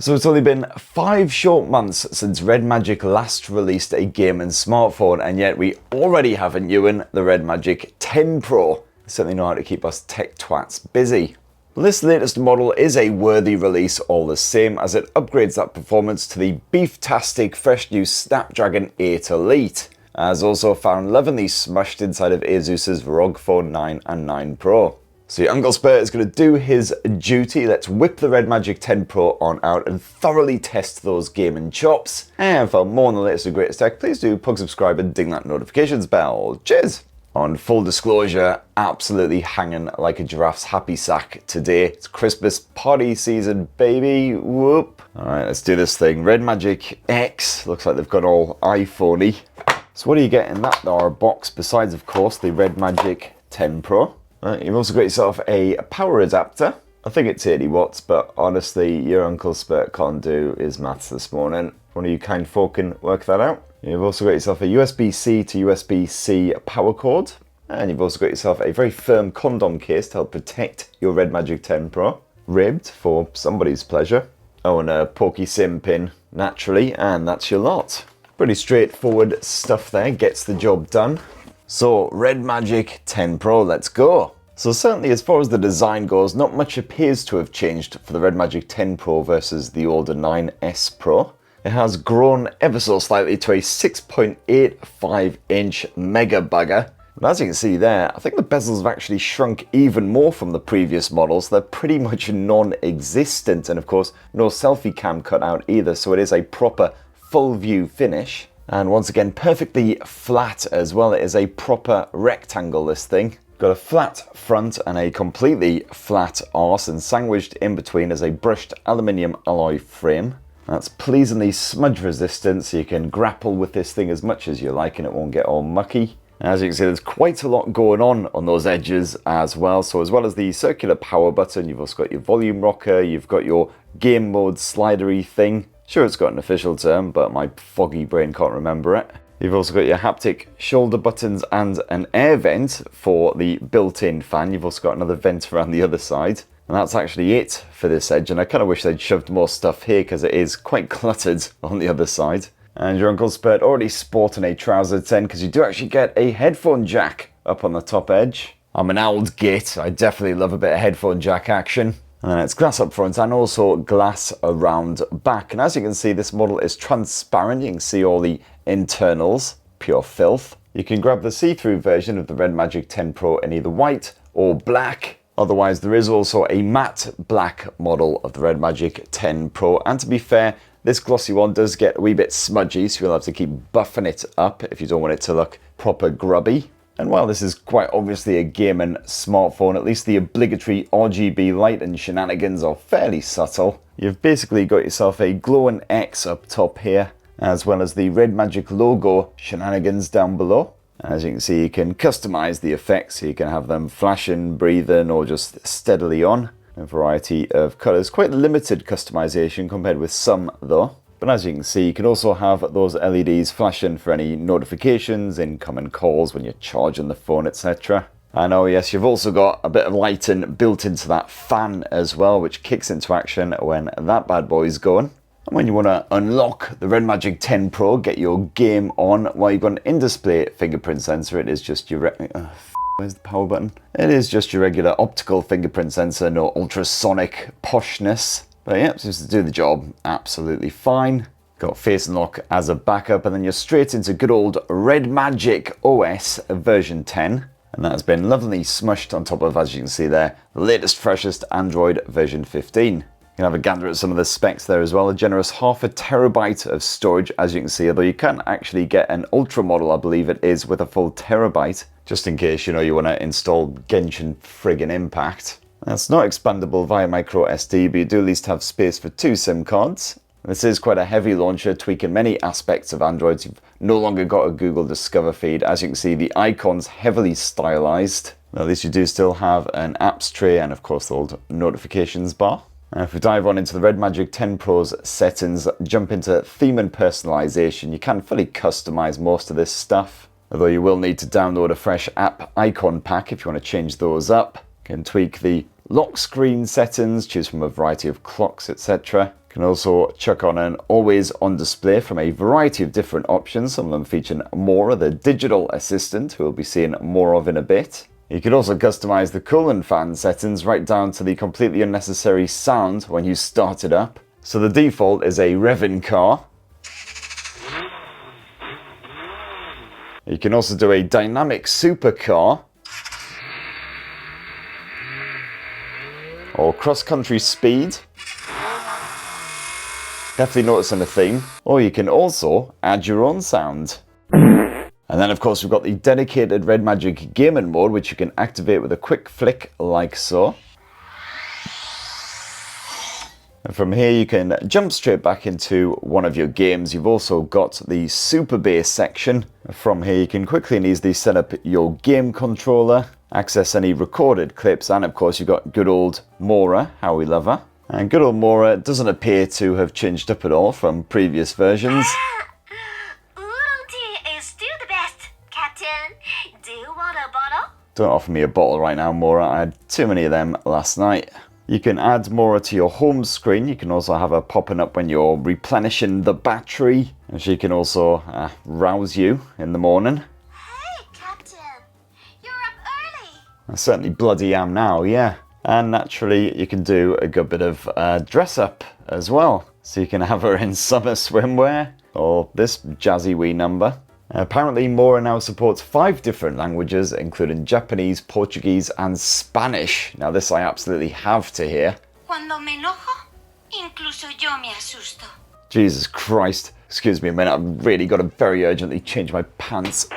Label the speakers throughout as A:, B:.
A: So it's only been 5 short months since REDMAGIC last released a gaming smartphone, and yet we already have a new one, the REDMAGIC 10 Pro. They certainly know how to keep us tech twats busy. Well, this latest model is a worthy release all the same, as it upgrades that performance to the beef-tastic fresh new Snapdragon 8 Elite, as also found lovingly smushed inside of Asus's ROG Phone 9 and 9 Pro. So your Uncle Spurt is going to do his duty. Let's whip the REDMAGIC 10 Pro on out and thoroughly test those gaming chops. And for more on the latest and greatest tech, please do subscribe and ding that notifications bell. Cheers! On full disclosure, absolutely hanging like a giraffe's happy sack today. It's Christmas party season, baby. Whoop. Alright, let's do this thing. REDMAGIC X. Looks like they've gone all iPhone-y. So what do you get in that box besides, of course, the REDMAGIC 10 Pro? You've also got yourself a power adapter. I think it's 80 watts, but honestly, your Uncle Spurt can't do his maths this morning. One of you kind folk can work that out. You've also got yourself a USB-C to USB-C power cord. And you've also got yourself a very firm condom case to help protect your REDMAGIC 10 Pro. Ribbed for somebody's pleasure. Oh, and a pokey SIM pin, naturally, and that's your lot. Pretty straightforward stuff there, gets the job done. So, REDMAGIC 10 Pro, let's go. So certainly as far as the design goes, not much appears to have changed for the REDMAGIC 10 Pro versus the older 9S Pro. It has grown ever so slightly to a 6.85 inch mega bugger. But as you can see there, I think the bezels have actually shrunk even more from the previous models. They're pretty much non-existent, and of course no selfie cam cut out either, so it is a proper full view finish. And once again, perfectly flat as well. It is a proper rectangle, this thing. Got a flat front and a completely flat arse, and sandwiched in between is a brushed aluminium alloy frame. That's pleasingly smudge resistant, so you can grapple with this thing as much as you like and it won't get all mucky. As you can see, there's quite a lot going on those edges as well. So as well as the circular power button, you've also got your volume rocker, you've got your game mode slidery thing. Sure, it's got an official term, but my foggy brain can't remember it. You've also got your haptic shoulder buttons and an air vent for the built-in fan. You've also got another vent around the other side. And that's actually it for this edge. And I kind of wish they'd shoved more stuff here because it is quite cluttered on the other side. And your Uncle Spurt already sporting a trouser 10 because you do actually get a headphone jack up on the top edge. I'm an old git. I definitely love a bit of headphone jack action. And then it's glass up front and also glass around back. And as you can see, this model is transparent. You can see all the internals, pure filth. You can grab the see-through version of the REDMAGIC 10 Pro in either white or black. Otherwise, there is also a matte black model of the REDMAGIC 10 Pro. And to be fair, this glossy one does get a wee bit smudgy, so you'll have to keep buffing it up if you don't want it to look proper grubby. And while this is quite obviously a gaming smartphone, at least the obligatory RGB light and shenanigans are fairly subtle. You've basically got yourself a glowing X up top here, as well as the REDMAGIC logo shenanigans down below. As you can see, you can customize the effects, so you can have them flashing, breathing, or just steadily on. A variety of colors, quite limited customization compared with some though. But as you can see, you can also have those LEDs flashing for any notifications, incoming calls when you're charging the phone, etc. And oh yes, you've also got a bit of lighting built into that fan as well, which kicks into action when that bad boy's going. And when you want to unlock the REDMAGIC 10 Pro, get your game on, well, you've got an in-display fingerprint sensor. It is just your... where's the power button? It is just your regular optical fingerprint sensor, no ultrasonic poshness. But yeah, just to do the job, absolutely fine. Got Face Unlock as a backup, and then you're straight into good old REDMAGIC OS version 10. And that has been lovely smushed on top of, as you can see there, the latest, freshest Android version 15. You can have a gander at some of the specs there as well. A generous 0.5 terabyte of storage, as you can see, although you can actually get an Ultra model, I believe it is, with a full terabyte, just in case, you know, you want to install Genshin friggin' Impact. That's not expandable via micro SD, but you do at least have space for 2 SIM cards. This is quite a heavy launcher, tweaking many aspects of Android. You've no longer got a Google Discover feed. As you can see, the icon's heavily stylized. At least you do still have an apps tray and of course the old notifications bar. And if we dive on into the REDMAGIC 10 Pro's settings, jump into theme and personalization, you can fully customize most of this stuff. Although you will need to download a fresh app icon pack if you want to change those up. You can tweak the lock screen settings, choose from a variety of clocks, etc. You can also chuck on an always on display from a variety of different options, some of them featuring Mora, the digital assistant, who we'll be seeing more of in a bit. You can also customize the coolant fan settings right down to the completely unnecessary sound when you start it up. So the default is a revving car. You can also do a dynamic supercar, or cross-country speed. Definitely noticing a theme. Or you can also add your own sound. And then of course we've got the dedicated REDMAGIC gaming mode, which you can activate with a quick flick like so. And from here you can jump straight back into one of your games. You've also got the super bass section. From here you can quickly and easily set up your game controller, access any recorded clips, and of course you've got good old Mora, how we love her. And good old Mora doesn't appear to have changed up at all from previous versions.
B: Oolong tea is still the best, Captain. Do you want a bottle?
A: Don't offer me a bottle right now, Mora. I had too many of them last night. You can add Mora to your home screen. You can also have her popping up when you're replenishing the battery. And she can also rouse you in the morning.
B: Hey, Captain. You're up early.
A: I certainly bloody am now, yeah. And naturally, you can do a good bit of dress up as well. So you can have her in summer swimwear or this jazzy wee number. Apparently, Mora now supports 5 different languages, including Japanese, Portuguese, and Spanish. Now, this I absolutely have to hear.
B: Cuando me enojo, incluso yo me asusto.
A: Jesus Christ. Excuse me a minute, I've really got to very urgently change my pants.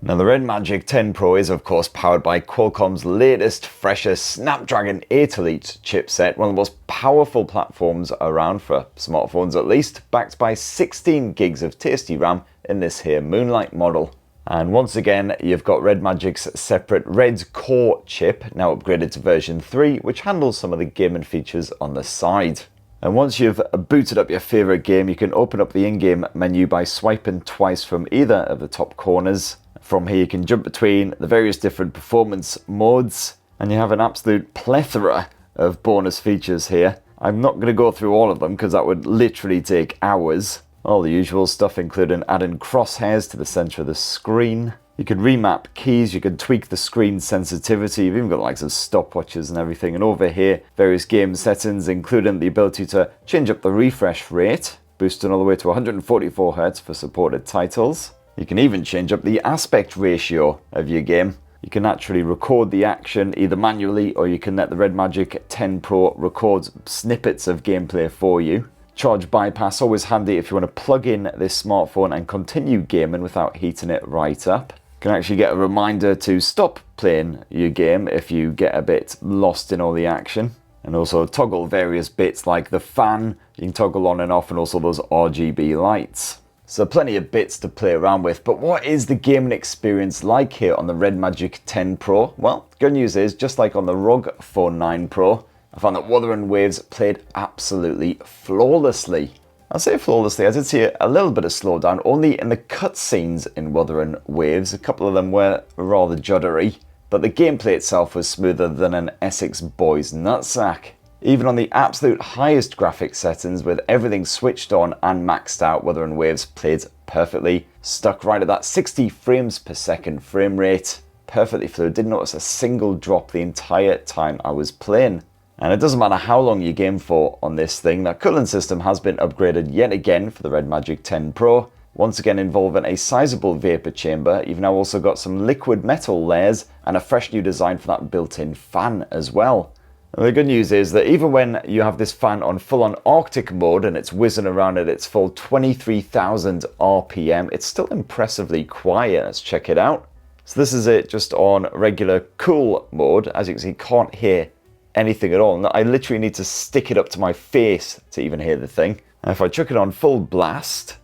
A: Now, the REDMAGIC 10 Pro is, of course, powered by Qualcomm's latest, fresher Snapdragon 8 Elite chipset, one of the most powerful platforms around for smartphones at least, backed by 16 gigs of tasty RAM in this here Moonlight model. And once again, you've got REDMAGIC's separate Red Core chip, now upgraded to version 3, which handles some of the gaming features on the side. And once you've booted up your favourite game, you can open up the in-game menu by swiping twice from either of the top corners. From here you can jump between the various different performance modes, and you have an absolute plethora of bonus features here. I'm not going to go through all of them because that would literally take hours. All the usual stuff, including adding crosshairs to the centre of the screen. You can remap keys, you can tweak the screen sensitivity, you've even got the likes of stopwatches and everything. And over here, various game settings, including the ability to change up the refresh rate, boosting all the way to 144 Hz for supported titles. You can even change up the aspect ratio of your game. You can actually record the action either manually, or you can let the REDMAGIC 10 Pro record snippets of gameplay for you. Charge bypass, always handy if you want to plug in this smartphone and continue gaming without heating it right up. You can actually get a reminder to stop playing your game if you get a bit lost in all the action. And also toggle various bits like the fan, you can toggle on and off, and also those RGB lights. So plenty of bits to play around with, but what is the gaming experience like here on the REDMAGIC 10 Pro? Well, good news is, just like on the ROG Phone 9 Pro, I found that Wuthering Waves played absolutely flawlessly. I'll say flawlessly, I did see a little bit of slowdown, only in the cutscenes in Wuthering Waves. A couple of them were rather juddery, but the gameplay itself was smoother than an Essex boy's nutsack. Even on the absolute highest graphics settings, with everything switched on and maxed out, Wuthering Waves played perfectly, stuck right at that 60 frames per second frame rate, perfectly fluid, didn't notice a single drop the entire time I was playing. And it doesn't matter how long you game for on this thing, that cooling system has been upgraded yet again for the REDMAGIC 10 Pro, once again involving a sizable vapor chamber. You've now also got some liquid metal layers and a fresh new design for that built-in fan as well. And the good news is that even when you have this fan on full-on Arctic mode and it's whizzing around at its full 23,000 RPM, it's still impressively quiet. Let's check it out. So this is it just on regular cool mode. As you can see, can't hear anything at all. And I literally need to stick it up to my face to even hear the thing. And if I chuck it on full blast,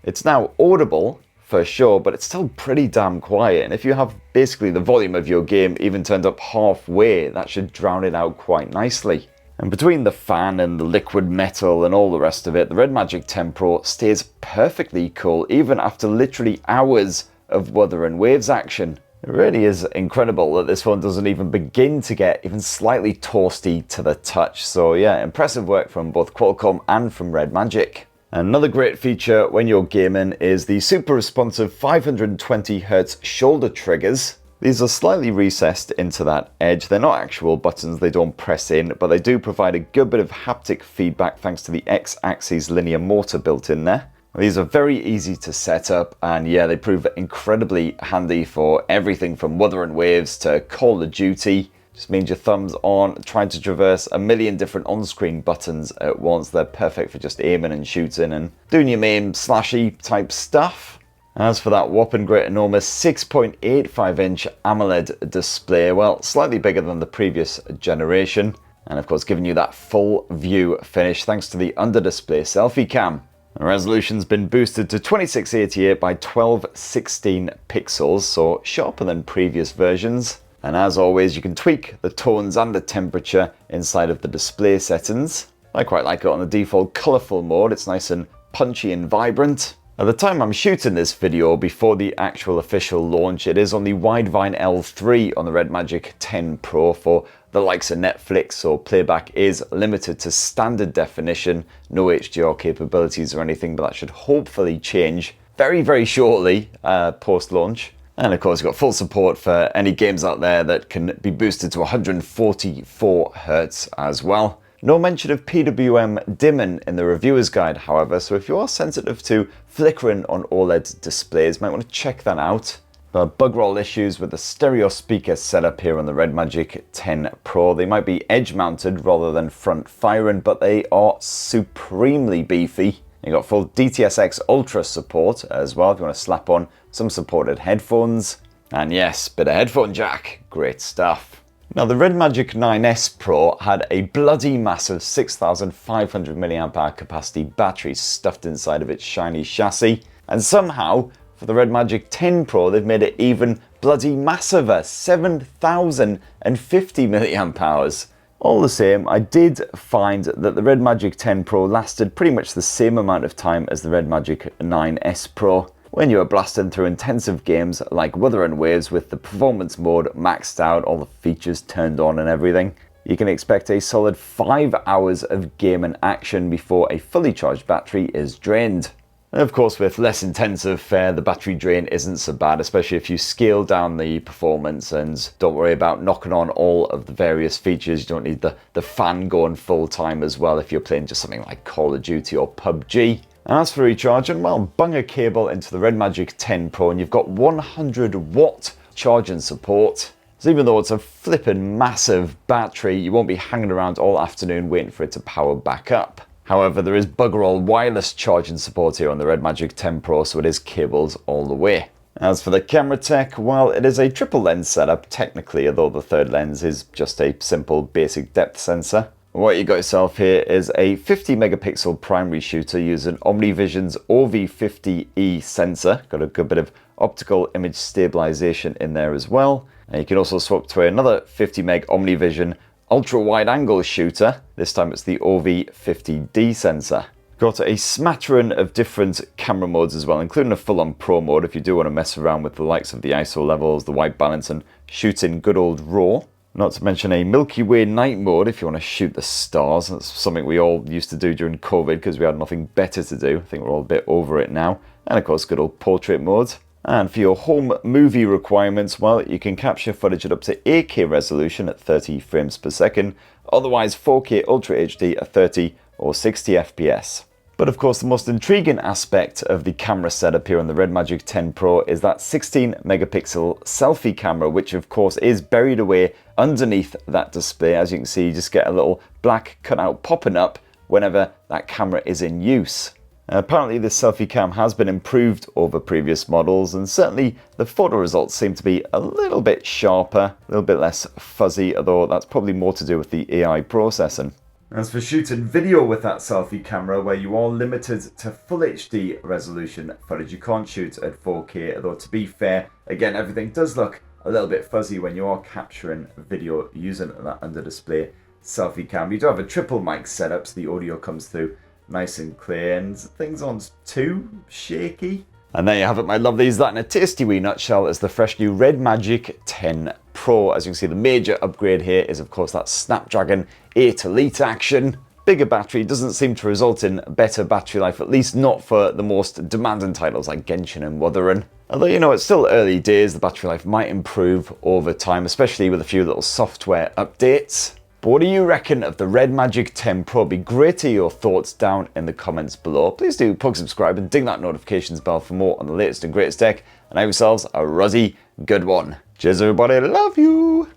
A: it's now audible for sure, but it's still pretty damn quiet. And if you have basically the volume of your game even turned up halfway, that should drown it out quite nicely. And between the fan and the liquid metal and all the rest of it, the REDMAGIC 10 Pro stays perfectly cool even after literally hours of Wuthering Waves action. It really is incredible that this phone doesn't even begin to get even slightly toasty to the touch. So yeah, impressive work from both Qualcomm and from REDMAGIC. Another great feature when you're gaming is the super responsive 520Hz shoulder triggers. These are slightly recessed into that edge. They're not actual buttons, they don't press in, but they do provide a good bit of haptic feedback thanks to the X-axis linear motor built in there. These are very easy to set up, and yeah, they prove incredibly handy for everything from Wuthering Waves to Call of Duty. Just means your thumbs aren't trying to traverse a million different on-screen buttons at once. They're perfect for just aiming and shooting and doing your main slashy type stuff. As for that whopping great enormous 6.85-inch AMOLED display, well, slightly bigger than the previous generation, and of course giving you that full view finish thanks to the under-display selfie cam. The resolution's been boosted to 2688 by 1216 pixels, so sharper than previous versions. And as always, you can tweak the tones and the temperature inside of the display settings. I quite like it on the default colourful mode. It's nice and punchy and vibrant. At the time I'm shooting this video, before the actual official launch, it is on the Widevine L3 on the REDMAGIC 10 Pro for the likes of Netflix, so playback is limited to standard definition, no HDR capabilities or anything, but that should hopefully change very, very shortly post-launch. And of course, you've got full support for any games out there that can be boosted to 144 Hz as well. No mention of PWM dimming in the reviewer's guide, however, so if you are sensitive to flickering on OLED displays, you might want to check that out. But bug roll issues with the stereo speaker setup here on the REDMAGIC 10 Pro. They might be edge mounted rather than front firing, but they are supremely beefy. You've got full DTS:X Ultra support as well if you want to slap on some supported headphones. And yes, bit of headphone jack, great stuff. Now the REDMAGIC 9S Pro had a bloody massive 6500 mAh capacity battery stuffed inside of its shiny chassis, and somehow for the REDMAGIC 10 Pro they've made it even bloody massiver, 7050 mAh. All the same, I did find that the REDMAGIC 10 Pro lasted pretty much the same amount of time as the REDMAGIC 9S Pro. When you are blasting through intensive games like Wuthering Waves with the performance mode maxed out, all the features turned on and everything, you can expect a solid 5 hours of gaming action before a fully charged battery is drained. And of course, with less intensive fare, the battery drain isn't so bad, especially if you scale down the performance and don't worry about knocking on all of the various features. You don't need the fan going full time as well if you're playing just something like Call of Duty or PubG. And as for recharging, well, bung a cable into the REDMAGIC 10 Pro and you've got 100 watt charging support. So even though it's a flippin' massive battery, you won't be hanging around all afternoon waiting for it to power back up. However, there is bugger all wireless charging support here on the REDMAGIC 10 Pro, so it is cables all the way. As for the camera tech, well, it is a triple lens setup technically, although the third lens is just a simple basic depth sensor. What you got yourself here is a 50 megapixel primary shooter using OmniVision's OV50E sensor. Got a good bit of optical image stabilization in there as well. And you can also swap to another 50 meg OmniVision ultra wide angle shooter. This time it's the OV50D sensor. Got a smattering of different camera modes as well, including a full-on pro mode if you do want to mess around with the likes of the ISO levels, the white balance, and shoot in good old RAW. Not to mention a Milky Way night mode if you want to shoot the stars. That's something we all used to do during COVID because we had nothing better to do. I think we're all a bit over it now. And of course, good old portrait mode. And for your home movie requirements, well, you can capture footage at up to 8K resolution at 30 frames per second, otherwise 4K Ultra HD at 30 or 60 FPS. But of course, the most intriguing aspect of the camera setup here on the REDMAGIC 10 Pro is that 16 megapixel selfie camera, which of course is buried away underneath that display. As you can see, you just get a little black cutout popping up whenever that camera is in use. Apparently this selfie cam has been improved over previous models, and certainly the photo results seem to be a little bit sharper, a little bit less fuzzy, although that's probably more to do with the AI processing. As for shooting video with that selfie camera, where you are limited to full HD resolution footage, you can't shoot at 4K, although to be fair, again, everything does look a little bit fuzzy when you are capturing video using that under display selfie cam. You do have a triple mic setup, so the audio comes through nice and clear, and things aren't too shaky. And there you have it, my lovelies. That in a tasty wee nutshell is the fresh new REDMAGIC 10 Pro. As you can see, the major upgrade here is, of course, that Snapdragon 8 Elite action. Bigger battery doesn't seem to result in better battery life, at least not for the most demanding titles like Genshin and Wuthering. Although, you know, it's still early days, the battery life might improve over time, especially with a few little software updates. But what do you reckon of the REDMAGIC 10 Pro? Be great to hear your thoughts down in the comments below. Please do subscribe and ding that notifications bell for more on the latest and greatest tech. And have yourselves a rosy good one. Cheers everybody, love you!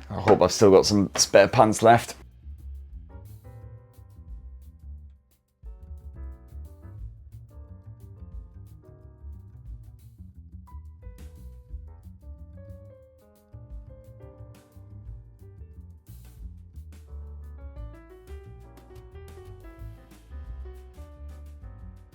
A: I hope I've still got some spare pants left.